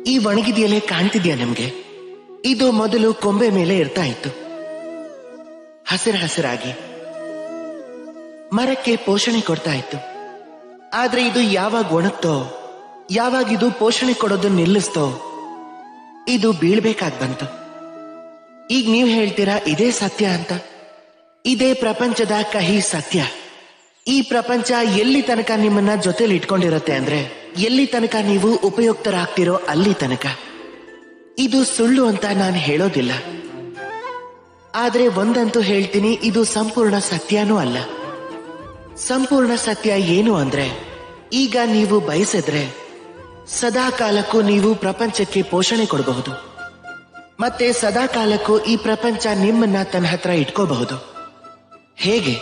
ಈ ಒಣಗಿದ ಎಲೆ ಕಾಣ್ತಿದ್ಯಾ ನಿಮ್ಗೆ? ಇದು ಮೊದಲು ಕೊಂಬೆ ಮೇಲೆ ಇರ್ತಾ ಇತ್ತು, ಹಸಿರಾಗಿ ಮರಕ್ಕೆ ಪೋಷಣೆ ಕೊಡ್ತಾ ಇತ್ತು. ಆದ್ರೆ ಇದು ಯಾವಾಗ ಒಣಗ್ತೋ, ಯಾವಾಗ ಇದು ಪೋಷಣೆ ಕೊಡೋದನ್ನ ನಿಲ್ಲಿಸ್ತೋ, ಇದು ಬೀಳ್ಬೇಕಾಗ್ ಬಂತು. ಈಗ ನೀವು ಹೇಳ್ತೀರಾ ಇದೇ ಸತ್ಯ ಅಂತ. ಇದೇ ಪ್ರಪಂಚದ ಕಹಿ ಸತ್ಯ. ಈ ಪ್ರಪಂಚ ಎಲ್ಲಿ ತನಕ ನಿಮ್ಮನ್ನ ಜೊತೆಲಿ ಇಟ್ಕೊಂಡಿರತ್ತೆ ಅಂದ್ರೆ, ಎಲ್ಲಿ ತನಕ ನೀವು ಉಪಯುಕ್ತರಾಗ್ತಿರೋ ಅಲ್ಲಿ ತನಕ. ಇದು ಸುಳ್ಳು ಅಂತ ನಾನು ಹೇಳೋದಿಲ್ಲ, ಆದ್ರೆ ಒಂದಂತೂ ಹೇಳ್ತೀನಿ, ಇದು ಸಂಪೂರ್ಣ ಸತ್ಯನೂ ಅಲ್ಲ. ಸಂಪೂರ್ಣ ಸತ್ಯ ಏನು ಅಂದ್ರೆ, ಈಗ ನೀವು ಬಯಸಿದ್ರೆ ಸದಾ ಕಾಲಕ್ಕೂ ನೀವು ಪ್ರಪಂಚಕ್ಕೆ ಪೋಷಣೆ ಕೊಡಬಹುದು, ಮತ್ತೆ ಸದಾ ಕಾಲಕ್ಕೂ ಈ ಪ್ರಪಂಚ ನಿಮ್ಮನ್ನ ತನ್ನ ಹತ್ರ ಇಟ್ಕೋಬಹುದು. ಹೇಗೆ?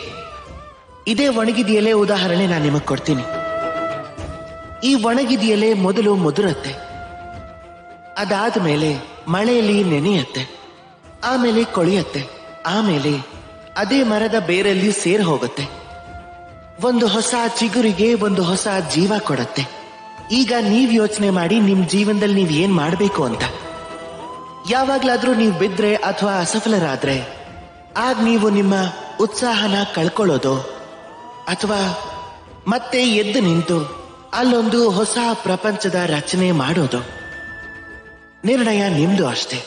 ಇದೇ ಒಣಗಿದ ಎಲೆ ಉದಾಹರಣೆ ನಾನು ನಿಮಗ್ ಕೊಡ್ತೀನಿ. ಈ ಒಣಗಿದ ಎಲೆ ಮೊದಲು ಮುದುರತ್ತೆ, ಅದಾದ್ಮೇಲೆ ಮಳೆಯಲ್ಲಿ ನೆನೆಯತ್ತೆ, ಆಮೇಲೆ ಕೊಳೆಯತ್ತೆ, ಆಮೇಲೆ ಅದೇ ಮರದ ಬೇರಲ್ಲಿ ಸೇರ್ ಹೋಗುತ್ತೆ, ಒಂದು ಹೊಸ ಚಿಗುರಿಗೆ ಒಂದು ಹೊಸ ಜೀವ ಕೊಡತ್ತೆ. ಈಗ ನೀವ್ ಯೋಚನೆ ಮಾಡಿ ನಿಮ್ ಜೀವನದಲ್ಲಿ ನೀವ್ ಏನ್ ಮಾಡ್ಬೇಕು ಅಂತ. ಯಾವಾಗ್ಲಾದ್ರೂ ನೀವು ಬಿದ್ರೆ ಅಥವಾ ಅಸಫಲರಾದ್ರೆ ಆಗ ನೀವು ನಿಮ್ಮ ಉತ್ಸಾಹನ ಕಳ್ಕೊಳ್ಳೋದು ಅಥವಾ ಮತ್ತೆ ಎದ್ದು ನಿಂತು ಅಲ್ಲೊಂದು ಹೊಸ ಪ್ರಪಂಚದ ರಚನೆ ಮಾಡೋದು, ನಿರ್ಣಯ ನಿಮ್ದು ಅಷ್ಟೇ.